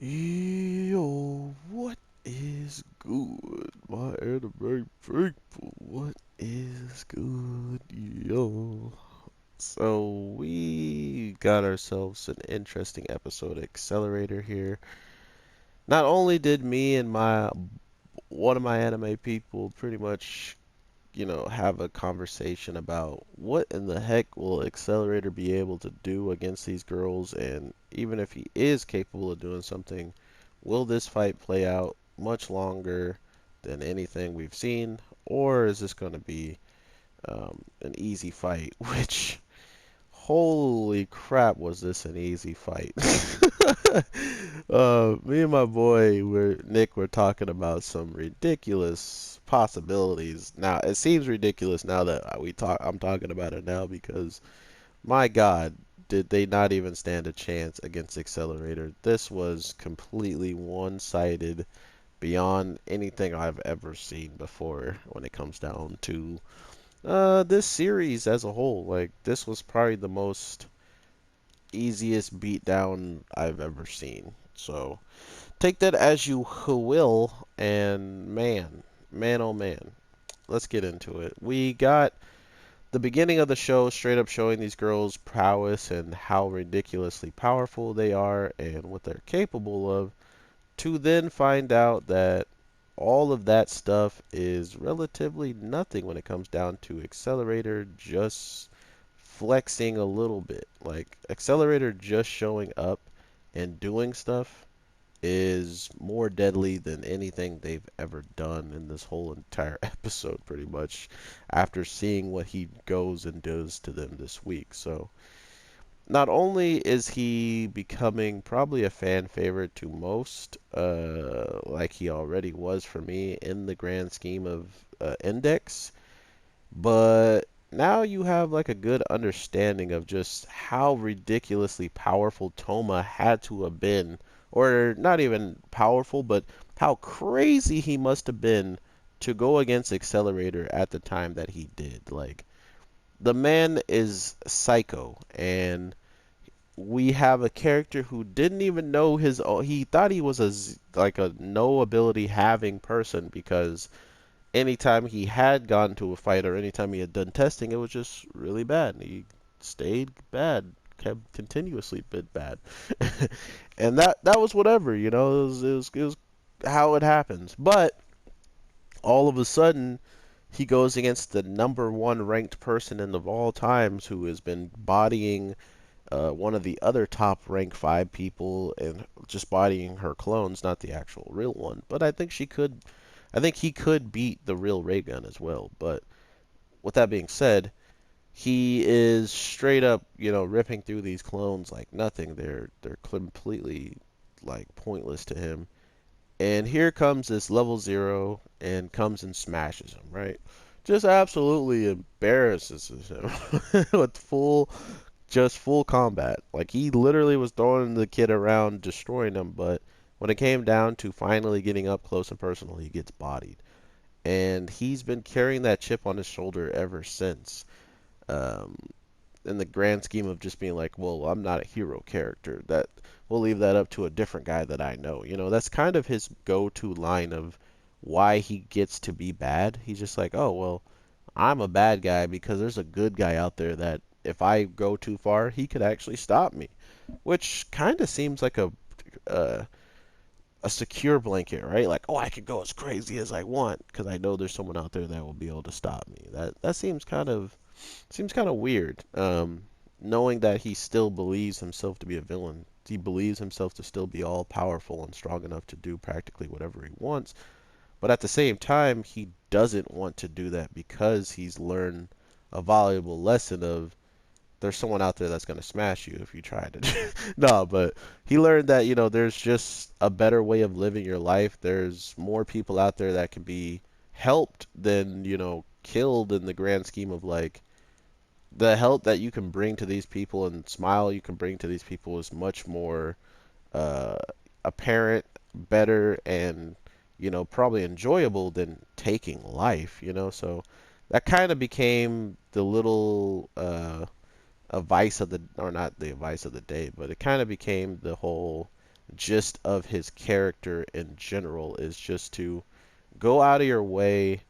Yo, what is good? My anime faithful, what is good? Yo. So, we got ourselves an interesting episode of Accelerator here. Not only did me and one of my anime people pretty much, have a conversation about what in the heck will Accelerator be able to do against these girls, and even if he is capable of doing something, will this fight play out much longer than anything we've seen, or is this going to be an easy fight? Which, holy crap, was this an easy fight? Me and my boy, Nick, were talking about some ridiculous possibilities. Now, it seems ridiculous now that I'm talking about it now because, my God, did they not even stand a chance against Accelerator? This was completely one-sided beyond anything I've ever seen before when it comes down to this series as a whole. Like, this was probably the most easiest beatdown I've ever seen. So take that as you will, and man, oh man, let's get into it. We got the beginning of the show straight up showing these girls' prowess and how ridiculously powerful they are and what they're capable of, to then find out that all of that stuff is relatively nothing when it comes down to Accelerator just flexing a little bit. Like, Accelerator just showing up and doing stuff is more deadly than anything they've ever done in this whole entire episode, pretty much, after seeing what he goes and does to them this week. So, not only is he becoming probably a fan favorite to most, like he already was for me in the grand scheme of Index, but now you have like a good understanding of just how ridiculously powerful Toma had to have been, or not even powerful, but how crazy he must have been to go against Accelerator at the time that he did. Like, the man is psycho, and we have a character who didn't even know he thought he was like a no ability having person, because anytime he had gone to a fight or anytime he had done testing, it was just really bad. He stayed bad, kept continuously bit bad, and that was whatever, it was how it happens. But all of a sudden, he goes against the number one ranked person in of all times, who has been bodying one of the other top rank 5 people and just bodying her clones, not the actual real one. But I think he could beat the real ray gun as well. But with that being said, he is straight up, ripping through these clones like nothing. They're completely like pointless to him. And here comes this level 0 and comes and smashes him, right? Just absolutely embarrasses him with full combat. Like, he literally was throwing the kid around, destroying him, but when it came down to finally getting up close and personal, he gets bodied. And he's been carrying that chip on his shoulder ever since. Um, in the grand scheme of just being like, well, I'm not a hero character. That we'll leave that up to a different guy that I know. That's kind of his go-to line of why he gets to be bad. He's just like, oh, well, I'm a bad guy because there's a good guy out there that if I go too far, he could actually stop me. Which kind of seems like uh, a secure blanket, right? Like, oh, I can go as crazy as I want because I know there's someone out there that will be able to stop me. That seems kind of weird. Knowing that he still believes himself to be a villain, he believes himself to still be all powerful and strong enough to do practically whatever he wants. But at the same time, he doesn't want to do that because he's learned a valuable lesson of there's someone out there that's going to smash you if you try to. No, but he learned that, there's just a better way of living your life. There's more people out there that can be helped than, killed in the grand scheme of like the help that you can bring to these people and smile you can bring to these people is much more uh, apparent, better, and probably enjoyable than taking life. So that kind of became the little a vice of the or not the vice of the day, but it kind of became the whole gist of his character in general is just to go out of your way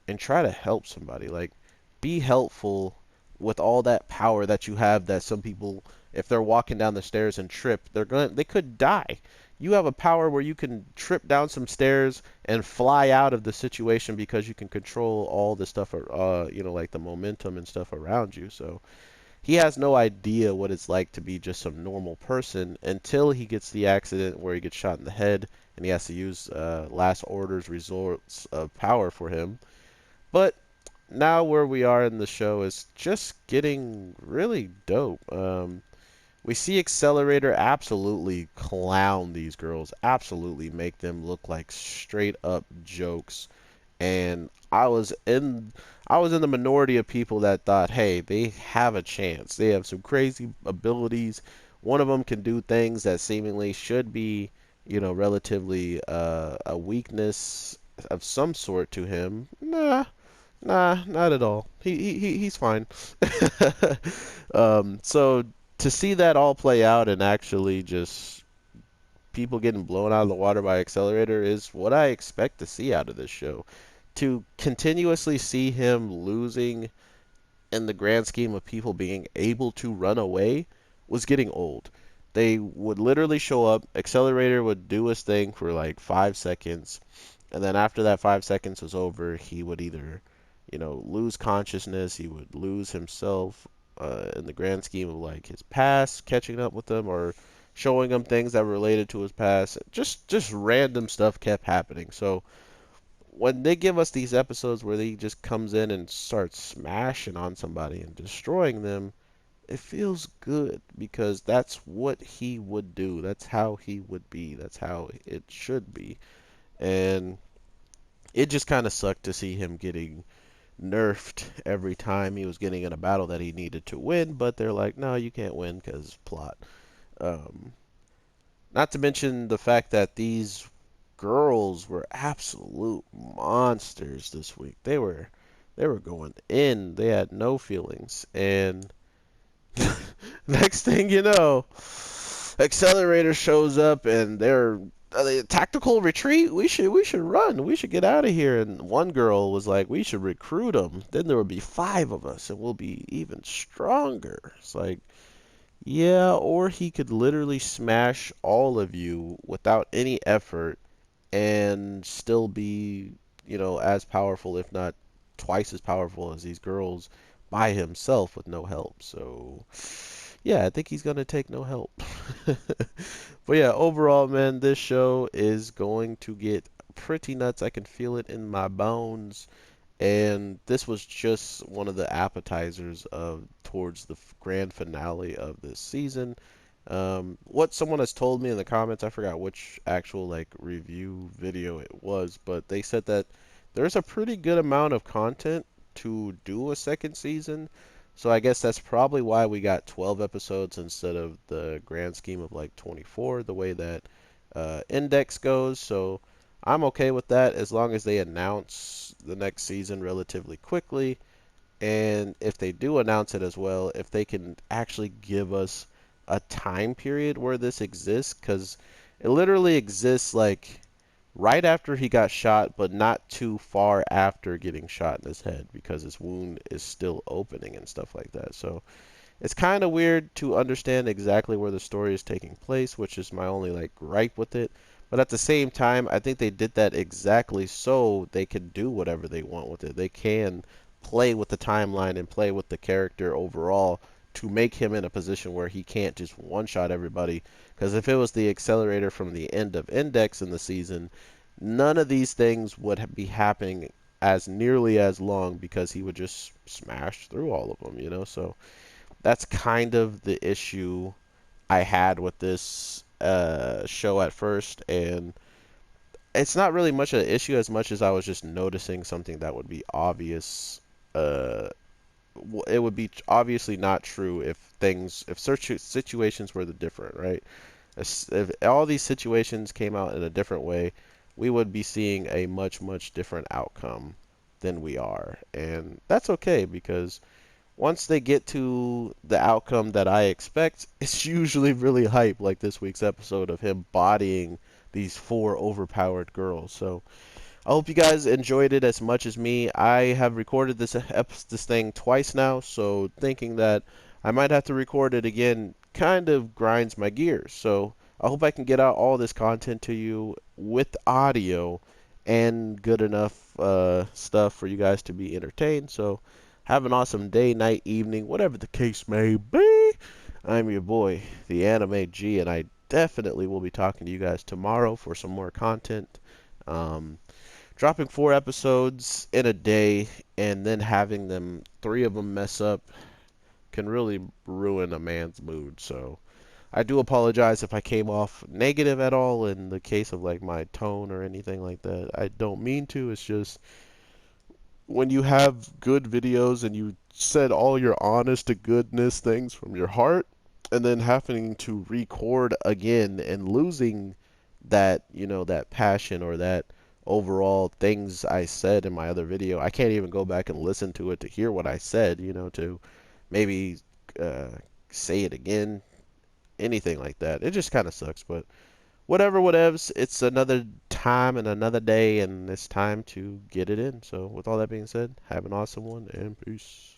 and try to help somebody. Like, be helpful with all that power that you have that some people, if they're walking down the stairs and trip, they could die. You have a power where you can trip down some stairs and fly out of the situation because you can control all the stuff, like the momentum and stuff around you. So he has no idea what it's like to be just some normal person until he gets the accident where he gets shot in the head and he has to use last orders resorts of power for him. But now where we are in the show is just getting really dope. We see Accelerator absolutely clown these girls, absolutely make them look like straight up jokes. And I was in the minority of people that thought, hey, they have a chance. They have some crazy abilities. One of them can do things that seemingly should be, relatively a weakness of some sort to him. Nah, not at all. He's fine. So to see that all play out and actually just people getting blown out of the water by Accelerator is what I expect to see out of this show. To continuously see him losing in the grand scheme of people being able to run away was getting old. They would literally show up, Accelerator would do his thing for like 5 seconds, and then after that 5 seconds was over, he would either, lose consciousness, he would lose himself in the grand scheme of like his past catching up with him or showing him things that were related to his past. Just random stuff kept happening. So when they give us these episodes where he just comes in and starts smashing on somebody and destroying them, it feels good because that's what he would do. That's how he would be. That's how it should be. And it just kind of sucked to see him getting nerfed every time he was getting in a battle that he needed to win, but they're like, no, you can't win because plot. Um, Not to mention the fact that these girls were absolute monsters this week. They were going in. They had no feelings. And next thing you know, Accelerator shows up and they're tactical retreat. We should run. We should get out of here. And one girl was like, we should recruit them. Then there would be 5 of us, and we'll be even stronger. It's like, yeah, or he could literally smash all of you without any effort and still be, as powerful, if not twice as powerful as these girls by himself with no help. So, yeah, I think he's gonna take no help. But yeah, overall, man, this show is going to get pretty nuts. I can feel it in my bones. And this was just one of the appetizers of towards the grand finale of this season. What someone has told me in the comments, I forgot which actual like review video it was, but they said that there's a pretty good amount of content to do a second season. So I guess that's probably why we got 12 episodes instead of the grand scheme of like 24, the way that Index goes. So I'm okay with that as long as they announce the next season relatively quickly. And if they do announce it as well, if they can actually give us a time period where this exists, because it literally exists like right after he got shot, but not too far after getting shot in his head because his wound is still opening and stuff like that. So it's kind of weird to understand exactly where the story is taking place, which is my only like gripe with it. But at the same time, I think they did that exactly so they can do whatever they want with it. They can play with the timeline and play with the character overall to make him in a position where he can't just one-shot everybody. Because if it was the Accelerator from the end of Index in the season, none of these things would be happening as nearly as long because he would just smash through all of them. So that's kind of the issue I had with this show at first, and it's not really much of an issue as much as I was just noticing something that would be obvious. Uh, it would be obviously not true if situations were the different, right? If all these situations came out in a different way, we would be seeing a much, much different outcome than we are, and that's okay because once they get to the outcome that I expect, it's usually really hype, like this week's episode of him bodying these four overpowered girls. So I hope you guys enjoyed it as much as me. I have recorded this thing twice now, so thinking that I might have to record it again kind of grinds my gears. So I hope I can get out all this content to you with audio and good enough stuff for you guys to be entertained. So have an awesome day, night, evening, whatever the case may be. I'm your boy, the Anime G, and I definitely will be talking to you guys tomorrow for some more content. Um, Dropping 4 episodes in a day and then having them, 3 of them mess up can really ruin a man's mood. So I do apologize if I came off negative at all in the case of like my tone or anything like that. I don't mean to. It's just when you have good videos and you said all your honest to goodness things from your heart and then having to record again and losing that, that passion or that overall things I said in my other video. I can't even go back and listen to it to hear what I said, to maybe uh, say it again, anything like that. It just kind of sucks, but whatever, whatevs. It's another time and another day, and it's time to get it in. So, with all that being said, have an awesome one and peace.